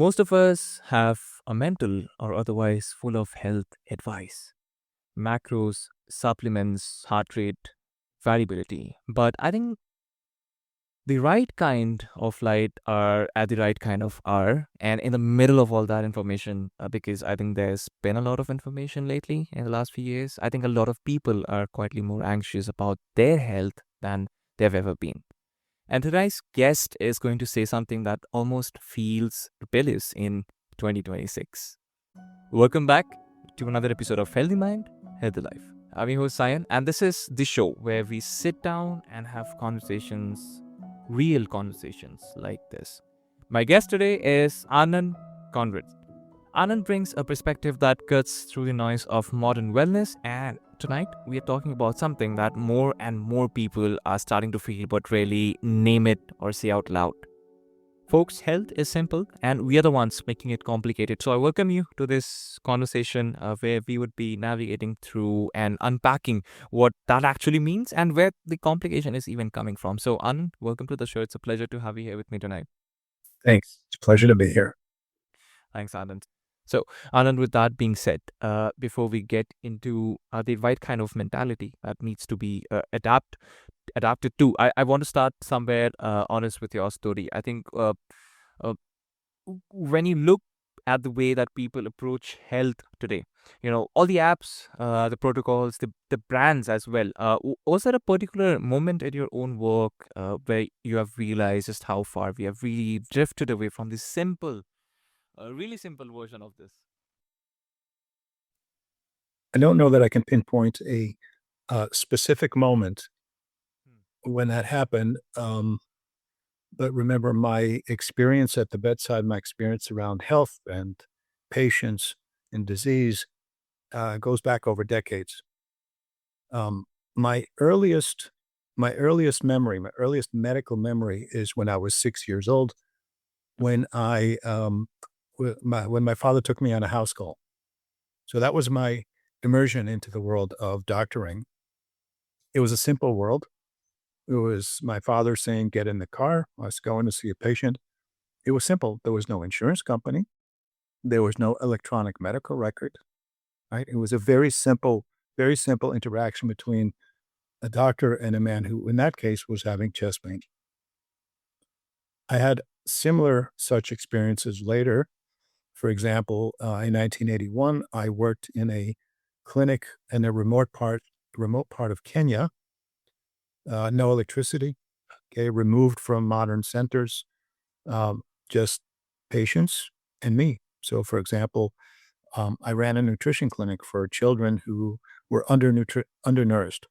Most of us have a mental or otherwise full of health advice, macros, supplements, heart rate, variability. But I think the right kind of light are at the right kind of hour and in the middle of all that information, because I think there's been a lot of information lately in the last few years. I think a lot of people are quietly more anxious about their health than they've ever been. And today's guest is going to say something that almost feels rebellious in 2026. Welcome back to another episode of Healthy Mind, Healthy Life. I'm your host, Sayan, and this is the show where we sit down and have conversations, real conversations like this. My guest today is Arnon Krongrad. Anand brings a perspective that cuts through the noise of modern wellness, and tonight we are talking about something that more and more people are starting to feel but rarely name it or say out loud. Folks, health is simple, and we are the ones making it complicated. So I welcome you to this conversation where we would be navigating through and unpacking what that actually means and where the complication is even coming from. So, Anand, welcome to the show. It's a pleasure to have you here with me tonight. Thanks. It's a pleasure to be here. Thanks, Anand. So, Anand, with that being said, before we get into the right kind of mentality that needs to be adapted to, I want to start somewhere honest with your story. I think uh, when you look at the way that people approach health today, all the apps, the protocols, the brands as well, was there a particular moment in your own work where you have realized just how far we have really drifted away from this simple, a really simple version of this? I don't know that I can pinpoint a specific moment Hmm. when that happened, but remember my experience at the bedside, my experience around health and patients and disease goes back over decades. Um, my earliest, my earliest memory, my earliest medical memory is when I was 6 years old, Okay. when when my father took me on a house call. So that was my immersion into the world of doctoring. It was a simple world. It was my father saying, "Get in the car. Let's go in to see a patient." It was simple. There was no insurance company. There was no electronic medical record, right? It was a very simple interaction between a doctor and a man who, in that case, was having chest pain. I had similar such experiences later. For example, in 1981, I worked in a clinic in a remote part of Kenya, no electricity, okay, removed from modern centers, um, just patients and me. So, for example, I ran a nutrition clinic for children who were undernourished.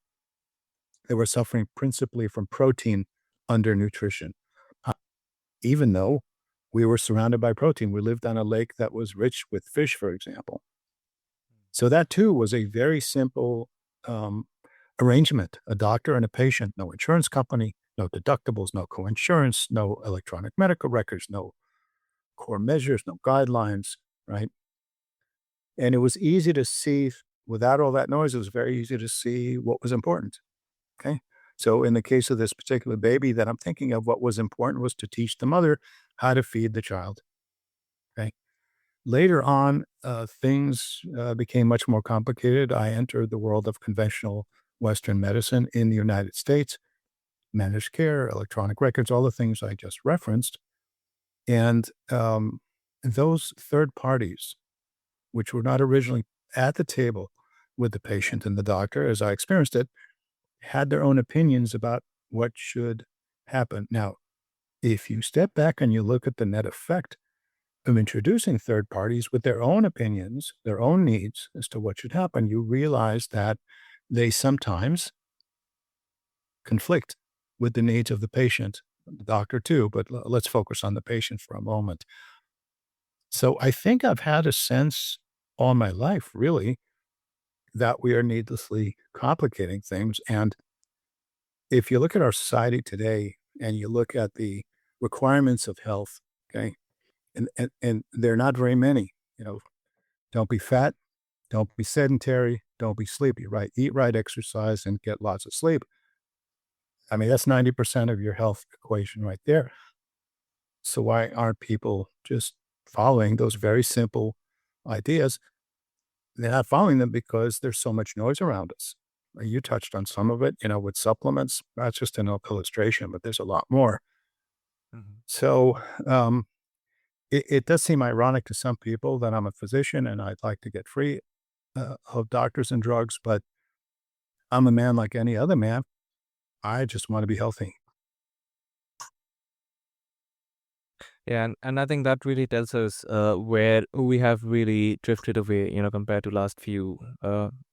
They were suffering principally from protein undernutrition, uh, even though we were surrounded by protein. We lived on a lake that was rich with fish, for example. So that too was a very simple um, arrangement, a doctor and a patient, no insurance company, no deductibles, no coinsurance, no electronic medical records, no core measures, no guidelines, right? And it was easy to see without all that noise, it was very easy to see what was important. Okay. So in the case of this particular baby that I'm thinking of, what was important was to teach the mother how to feed the child. Okay. Later on, things became much more complicated. I entered the world of conventional Western medicine in the United States, managed care, electronic records, all the things I just referenced. And those third parties, which were not originally at the table with the patient and the doctor, as I experienced it, had their own opinions about what should happen. Now, if you step back and you look at the net effect of introducing third parties with their own opinions, their own needs as to what should happen, you realize that they sometimes conflict with the needs of the patient, the doctor too, but let's focus on the patient for a moment. So I think I've had a sense all my life, really, that we are needlessly complicating things. And if you look at our society today and you look at the requirements of health, okay, and they're not very many, don't be fat, don't be sedentary, don't be sleepy, right? Eat right, exercise, and get lots of sleep. I mean, that's 90% of your health equation right there. So why aren't people just following those very simple ideas. They're not following them because there's so much noise around us. You touched on some of it, with supplements. That's just an illustration, but there's a lot more. Mhm. So um, it does seem ironic to some people that I'm a physician and I'd like to get free of doctors and drugs, but I'm a man like any other man. I just want to be healthy. Yeah, and I think that really tells us where we have really drifted away, compared to last few,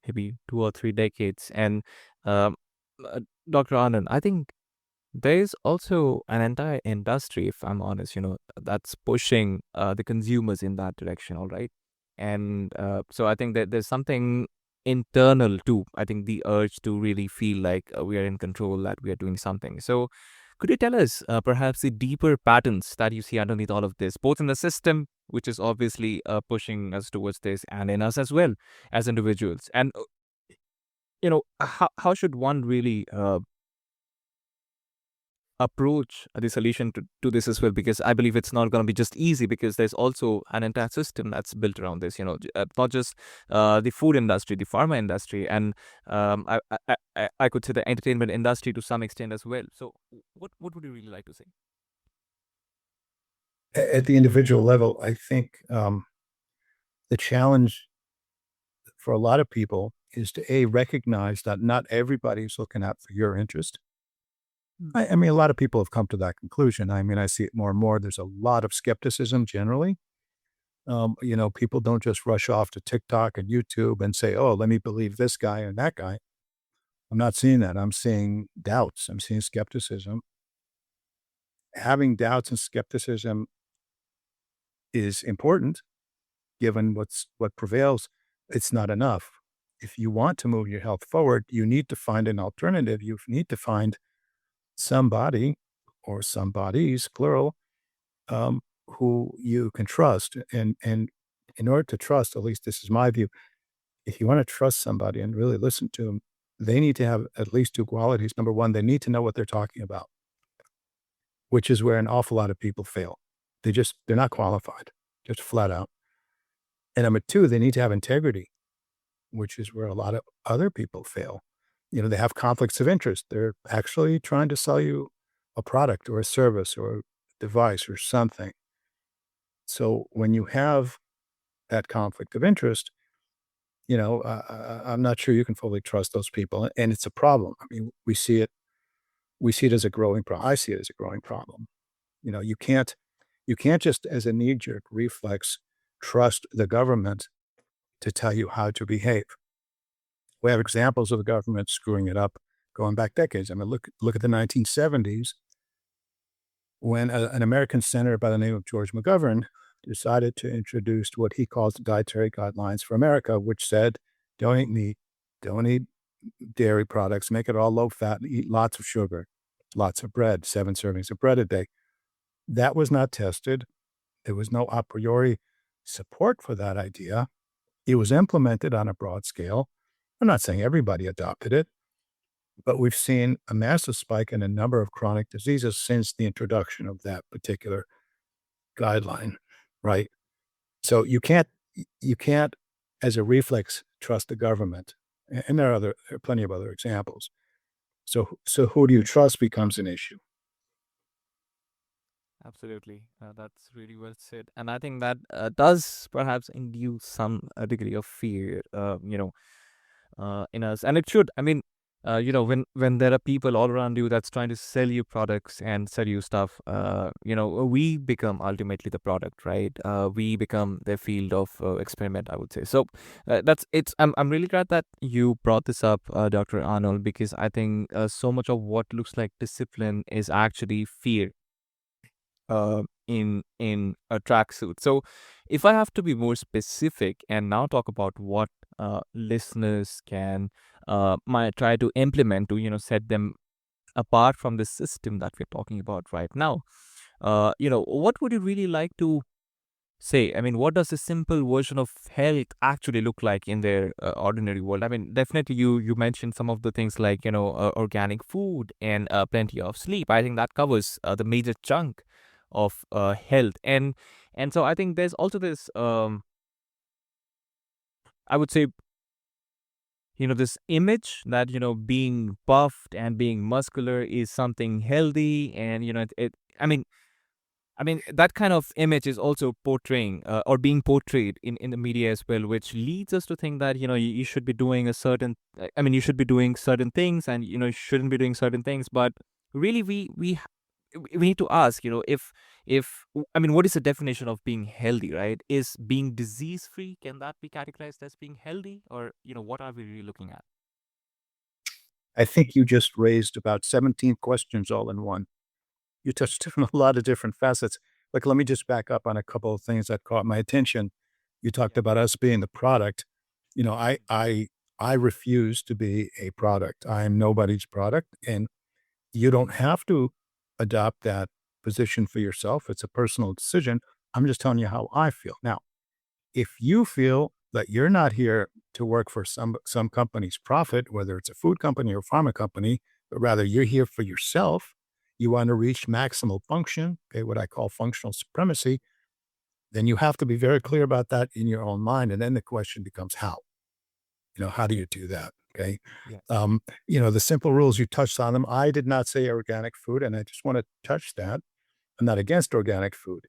maybe 2 or 3 decades. And um, uh, Dr. Anand, I think there is also an entire industry, if I'm honest, that's pushing the consumers in that direction, all right? And so I think that there's something internal too. I think the urge to really feel like we are in control, that we are doing something. So could you tell us perhaps the deeper patterns that you see underneath all of this, both in the system, which is obviously pushing us towards this, and in us as well as individuals? And, how should one really approach the solution to this as well, because I believe it's not going to be just easy, because there's also an entire system that's built around this, not just the food industry, the pharma industry, and I could say the entertainment industry to some extent as well. So what would you really like to say? At the individual level, I think the challenge for a lot of people is to recognize that not everybody's looking out for your interest. Hmm. I mean, a lot of people have come to that conclusion. I mean, I see it more and more. There's a lot of skepticism generally. People don't just rush off to TikTok and YouTube and say, "Oh, let me believe this guy and that guy." I'm not seeing that. I'm seeing doubts. I'm seeing skepticism. Having doubts and skepticism is important, given what prevails. It's not enough. If you want to move your health forward, you need to find an alternative. You need to find somebody or somebodies, plural, who you can trust. And in order to trust, at least this is my view, if you want to trust somebody and really listen to them, they need to have at least two qualities. Number one, they need to know what they're talking about, which is where an awful lot of people fail. They're not qualified, just flat out. And number two, they need to have integrity, which is where a lot of other people fail. They have conflicts of interest. They're actually trying to sell you a product or a service or a device or something. So when you have that conflict of interest, I'm not sure you can fully trust those people, and it's a problem. I mean, we see it as a growing problem. I see it as a growing problem. You can't just as a knee-jerk reflex trust the government to tell you how to behave. We have examples of the government screwing it up going back decades. I mean, look at the 1970s when an American senator by the name of George McGovern decided to introduce what he calls the Dietary Guidelines for America, which said, don't eat meat, don't eat dairy products, make it all low fat, and eat lots of sugar, lots of bread, 7 servings of bread a day. That was not tested. There was no a priori support for that idea. It was implemented on a broad scale. I'm not saying everybody adopted it, but we've seen a massive spike in a number of chronic diseases since the introduction of that particular guideline, right? So you can't, as a reflex, trust the government. And there are plenty of other examples. So who do you trust becomes an issue. Absolutely. That's really well said. And I think that does perhaps induce some degree of fear, in us. And it should. I mean, when there are people all around you that's trying to sell you products and sell you stuff, we become ultimately the product, right? We become their field of experiment, I would say. So I'm really glad that you brought this up, Dr. Arnold, because I think so much of what looks like discipline is actually fear in a tracksuit. So, if I have to be more specific and now talk about what listeners can might try to implement to set them apart from the system that we're talking about right now, what would you really like to say? I mean, what does a simple version of health actually look like in their ordinary world? I mean, definitely you mentioned some of the things like organic food and plenty of sleep. I think that covers the major chunk of health. And so I think there's also this I would say, this image that, being buffed and being muscular is something healthy, and I mean, that kind of image is also portraying or being portrayed in the media as well, which leads us to think that, you should be doing you should be doing certain things, and, you shouldn't be doing certain things. But really, we need to ask, what is the definition of being healthy, right? Is being disease free, can that be categorized as being healthy? Or, what are we really looking at? I think you just raised about 17 questions all in one. You touched on a lot of different facets. Like, let me just back up on a couple of things that caught my attention. You talked Yeah. about us being the product. You know, I Mm. I I refuse to be a product. I am nobody's product, and you don't have to adopt that position for yourself. It's a personal decision. I'm just telling you how I feel. Now, if you feel that you're not here to work for some company's profit, whether it's a food company or pharma company, but rather you're here for yourself, you want to reach maximal function, okay, what I call functional supremacy, then you have to be very clear about that in your own mind. And then the question becomes how? How do you do that? Okay. Yeah. The simple rules, you touched on them. I did not say organic food, and I just want to touch that. I'm not against organic food.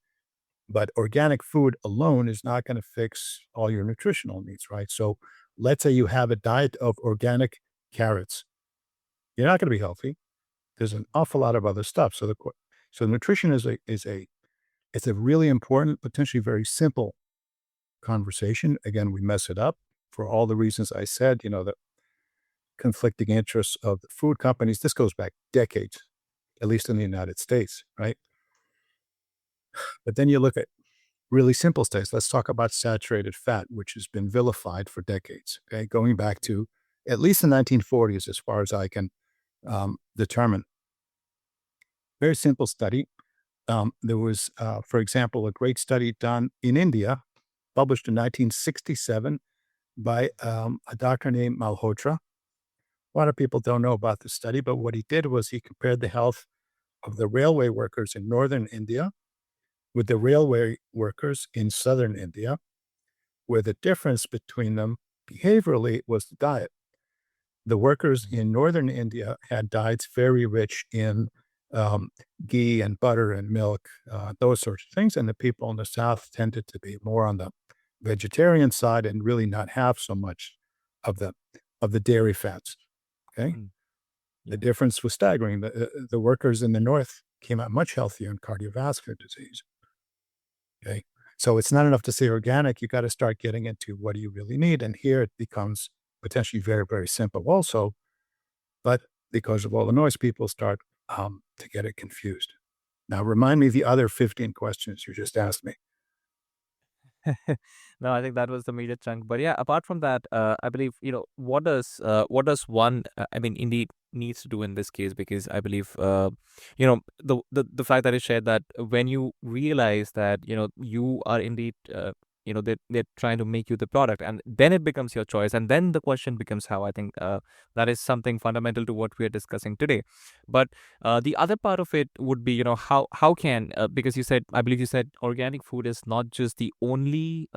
But organic food alone is not gonna fix all your nutritional needs, right? So, let's say you have a diet of organic carrots. You're not gonna be healthy. There's an awful lot of other stuff. So nutrition is a it's a really important, potentially very simple conversation. Again, we mess it up for all the reasons I said, the conflicting interests of the food companies. This goes back decades, at least in the United States, right? But then you look at really simple states. Let's talk about saturated fat, which has been vilified for decades, okay, going back to at least the 1940s, as far as I can determine. Very simple study. There was, for example, a great study done in India, published in 1967 by a doctor named Malhotra. A lot of people don't know about this study, but what he did was he compared the health of the railway workers in northern India with the railway workers in southern India, where the difference between them behaviorally was the diet. The workers in northern India had diets very rich in um, ghee and butter and milk, those sorts of things, and the people in the south tended to be more on the vegetarian side and really not have so much of the dairy fats. Okay, Mm. the Yeah. difference was staggering. The workers in the north came out much healthier in cardiovascular disease. Okay. So it's not enough to say organic. You got to start getting into what do you really need. And here it becomes potentially very, very simple also. But because of all the noise, people start to get it confused. Now, remind me the other 15 questions you just asked me. No, I think that was the major chunk. But yeah, apart from that, I believe, what does one, indeed needs to do in this case? Because I believe, the fact that you shared that when you realize that, you are indeed, they're trying to make you the product, and then it becomes your choice. And then the question becomes how. I think that is something fundamental to what we are discussing today. But the other part of it would be, how can, because I believe you said organic food is not just the only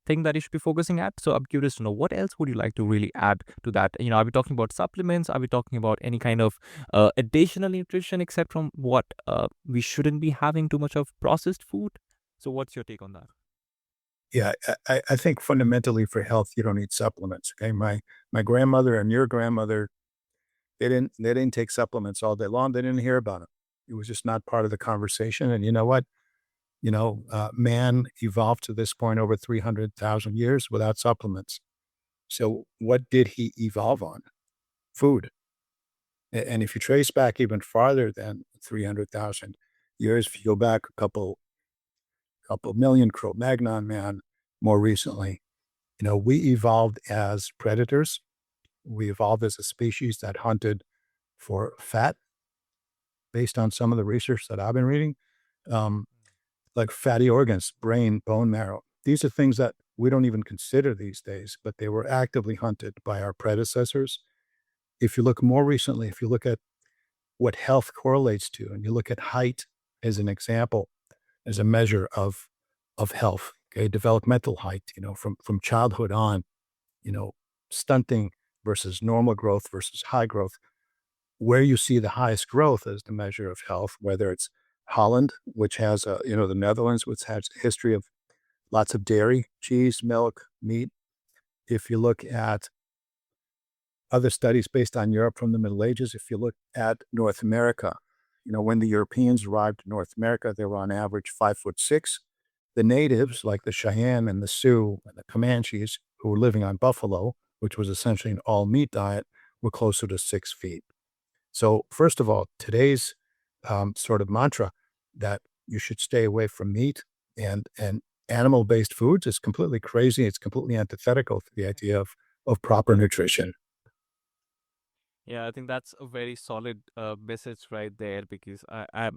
thing that you should be focusing at. So I'm curious to know what else would you like to really add to that? Are we talking about supplements? Are we talking about any kind of additional nutrition, except from what we shouldn't be having too much of processed food? So what's your take on that? Yeah, I think fundamentally for health, you don't need supplements. Okay. My grandmother and your grandmother, they didn't take supplements all day long. They didn't hear about it. It was just not part of the conversation. And you know what? Man evolved to this point over 300,000 years without supplements. So what did he evolve on? Food. And if you trace back even farther than 300,000 years, if you go back a couple million, Cro-Magnon man, more recently, we evolved as predators. We evolved as a species that hunted for fat based on some of the research that I've been reading. Um, like fatty organs, brain, bone marrow. These are things that we don't even consider these days, but they were actively hunted by our predecessors. If you look more recently, if you look at what health correlates to, and you look at height as an example, as a measure of health, okay, developmental height, from childhood on, you know, stunting versus normal growth versus high growth. Where you see the highest growth as the measure of health, whether it's Holland, which has the Netherlands, which has a history of lots of dairy, cheese, milk, meat. If you look at other studies based on Europe from the Middle Ages, if you look at North America, when the Europeans arrived in North America, they were on average 5'6". The natives, like the Cheyenne and the Sioux and the Comanches, who were living on buffalo, which was essentially an all meat diet, were closer to 6 feet. So, first of all, today's sort of mantra that you should stay away from meat and animal-based foods is completely crazy. It's completely antithetical to the idea of proper nutrition. Yeah, I think that's a very solid message right there because I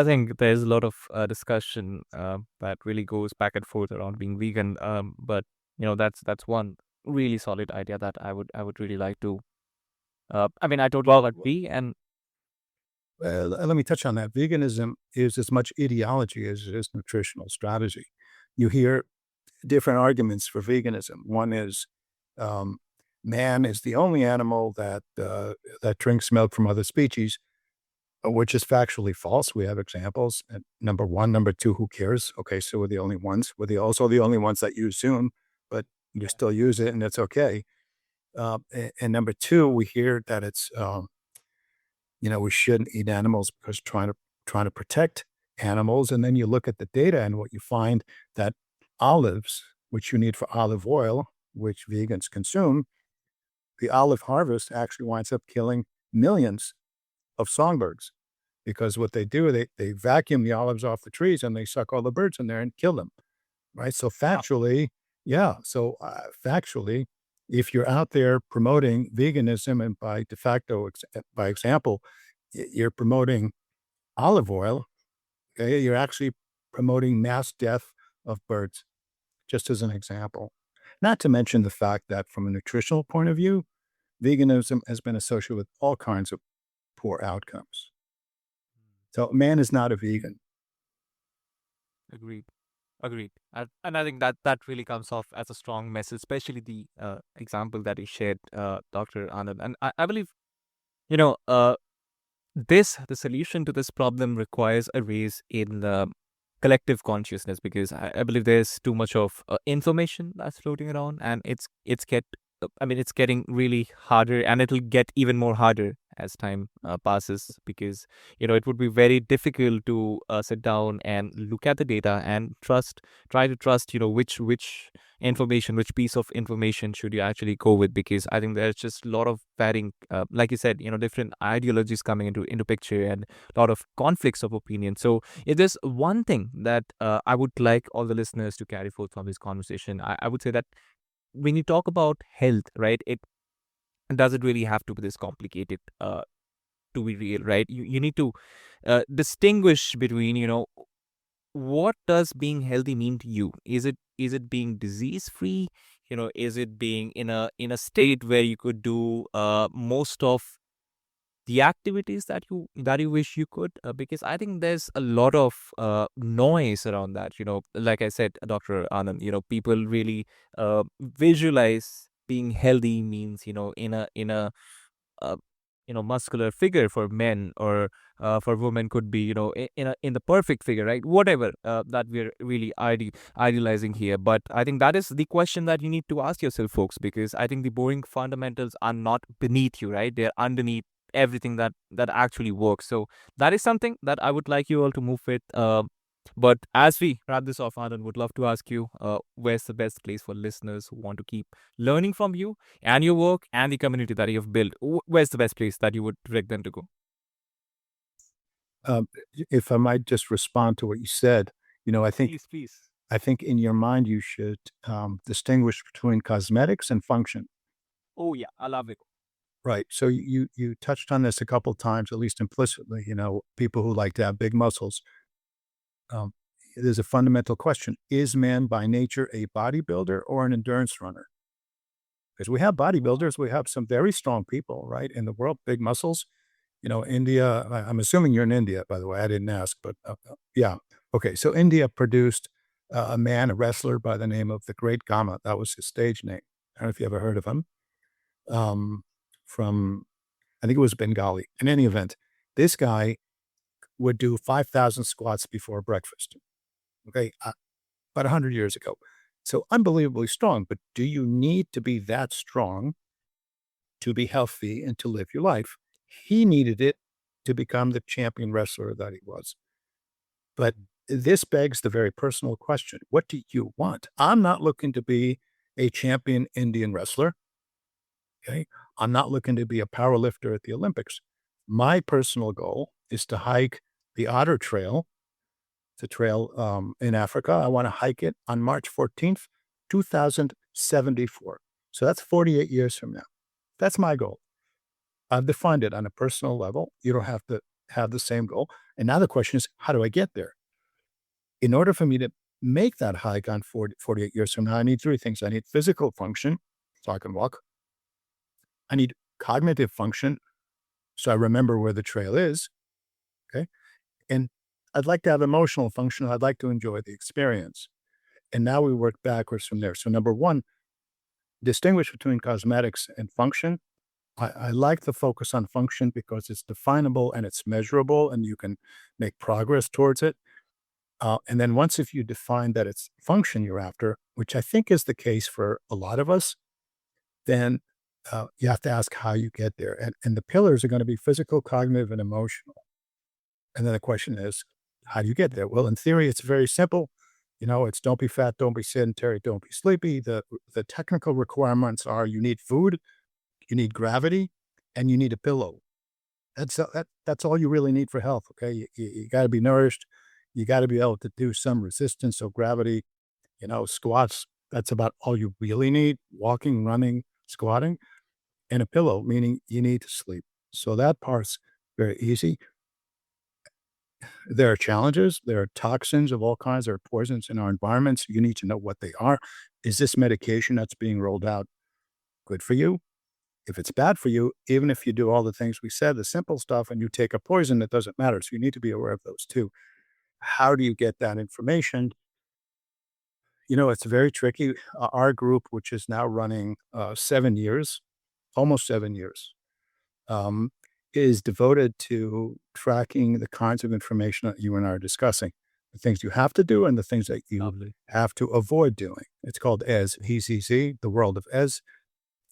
think there's a lot of discussion that really goes back and forth around being vegan. But that's one really solid idea that I would really like to. I mean, I totally Well, agree, and let me touch on that. Veganism is as much ideology as it is nutritional strategy. You hear different arguments for veganism. One is um, man is the only animal that drinks milk from other species, which is factually false. We have examples. Number one, number two, who cares? Okay, so we're the only ones. Also the only ones that use Zoom, but you yeah, still use it, and it's okay. And number two, we hear that it's we shouldn't eat animals because trying to protect animals. And then you look at the data and what you find that olives, which you need for olive oil, which vegans consume, the olive harvest actually winds up killing millions of songbirds because what they do, they vacuum the olives off the trees and they suck all the birds in there and kill them. Right. So wow, factually, yeah. So factually, if you're out there promoting veganism and by de facto, by example, you're promoting olive oil, okay, you're actually promoting mass death of birds, just as an example. Not to mention the fact that from a nutritional point of view, veganism has been associated with all kinds of poor outcomes. So man is not a vegan. agreed. Agreed. And I think that really comes off as a strong message, especially the example that you shared, Dr. Anand. And I believe, you know, uh, the solution to this problem requires a raise in the collective consciousness because I believe there's too much of information that's floating around, and it's getting really harder, and it'll get even more harder as time passes because it would be very difficult to sit down and look at the data and try to trust which information, which piece of information should you actually go with, because I think there's just a lot of varying, like you said, different ideologies coming into picture and a lot of conflicts of opinion. So if there's one thing that I would like all the listeners to carry forth from this conversation, I would say that when you talk about health, right, it doesn't really have to be this complicated to be real, right? You need to distinguish between, what does being healthy mean to you? Is it being disease free? Is it being in a state where you could do most of the activities that you wish you could? Because I think there's a lot of noise around that. Like I said, Dr. Anand, people really visualize being healthy means in a uh, muscular figure for men, or for women could be in the perfect figure, right? Whatever that we're really idealizing here. But I think that is the question that you need to ask yourself, folks, because I think the boring fundamentals are not beneath you, right? They're underneath everything that actually works. So that is something that I would like you all to move with. But as we wrap this off, Anand, would love to ask you, where's the best place for listeners who want to keep learning from you and your work and the community that you've built? Where's the best place that you would direct them to go? Um, if I might just respond to what you said, I think Please, please. I think in your mind you should distinguish between cosmetics and function. Oh yeah, I love it. Right. So you touched on this a couple times, at least implicitly. People who like to have big muscles. Um, there's a fundamental question: is man by nature a bodybuilder or an endurance runner? Because we have Wow. bodybuilders, we have some very strong people, right, in the world, big muscles. India, I'm assuming you're in India, by the way. I didn't ask, but yeah. Okay. So India produced a man, a wrestler by the name of the Great Gama. That was his stage name. I don't know if you ever heard of him. Um, from, I think it was Bengali. In any event, this guy would do 5,000 squats before breakfast. Okay. About 100 years ago. So unbelievably strong. But do you need to be that strong to be healthy and to live your life? He needed it to become the champion wrestler that he was. But this begs the very personal question. What do you want? I'm not looking to be a champion Indian wrestler. Okay. I'm not looking to be a power lifter at the Olympics. My personal goal is to hike the Otter Trail. It's a trail in Africa. I want to hike it on March 14th, 2074. So that's 48 years from now. That's my goal. I've defined it on a personal level. You don't have to have the same goal. And now the question is, how do I get there? In order for me to make that hike on 48 years from now, I need three things. I need physical function, so I can walk. I need cognitive function, so I remember where the trail is. Okay. And I'd like to have emotional function. I'd like to enjoy the experience. And now we work backwards from there. So, number one, distinguish between cosmetics and function. I like the focus on function because it's definable and it's measurable and you can make progress towards it. And then once if you define that it's function you're after, which I think is the case for a lot of us, then you have to ask how you get there. And the pillars are going to be physical, cognitive, and emotional. And then the question is, how do you get there? Well, in theory, it's very simple. It's don't be fat, don't be sedentary, don't be sleepy. The technical requirements are you need food, you need gravity, and you need a pillow. That's all you really need for health. Okay, you got to be nourished. You got to be able to do some resistance. So gravity, squats. That's about all you really need. Walking, running, squatting, and a pillow, meaning you need to sleep. So that part's very easy. There are challenges. There are toxins of all kinds. There are poisons in our environments. You need to know what they are. Is this medication that's being rolled out good for you? If it's bad for you, even if you do all the things we said, the simple stuff, and you take a poison, it doesn't matter. So you need to be aware of those too. How do you get that information? It's very tricky. Our group, which is now running 7 years, almost 7 years, um, is devoted to tracking the kinds of information that you and I are discussing, the things you have to do and the things that you Lovely. have to avoid doing. It's called EZ, EZZ, the world of EZ.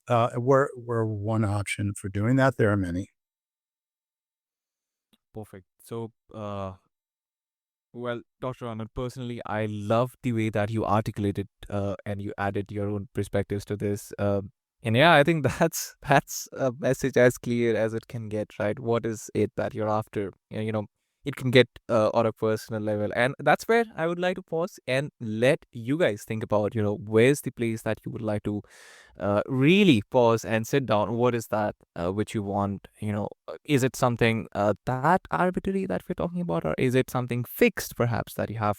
We're one option for doing that. There are many. Perfect. So, well, Dr. Arnold, personally, I love the way that you articulated and you added your own perspectives to this. And yeah, I think that's a message as clear as it can get, right? What is it that you're after? It can get on a personal level, and that's where I would like to pause and let you guys think about, where's the place that you would like to really pause and sit down. What is that which you want? Is it something that arbitrary that we're talking about, or is it something fixed, perhaps, that you have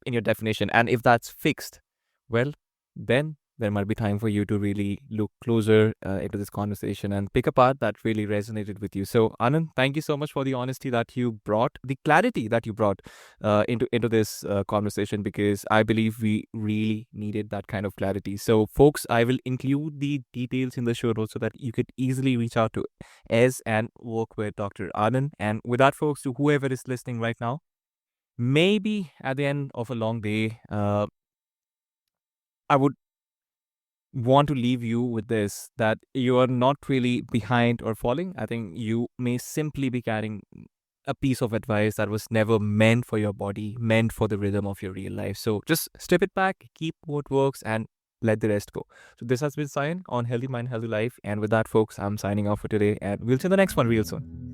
in your definition? And if that's fixed, well, then there might be time for you to really look closer into this conversation and pick a part that really resonated with you. So, Anand, thank you so much for the honesty that you brought, the clarity that you brought into this conversation, because I believe we really needed that kind of clarity. So, folks, I will include the details in the show notes so that you could easily reach out to Ez and work with Dr. Anand. And with that, folks, to whoever is listening right now, maybe at the end of a long day, I would want to leave you with this, that you are not really behind or falling. I think you may simply be carrying a piece of advice that was never meant for your body, meant for the rhythm of your real life. So just strip it back, keep what works, and let the rest go. So this has been Sayan on Healthy Mind, Healthy Life. And with that, folks, I'm signing off for today, and we'll see you in the next one real soon.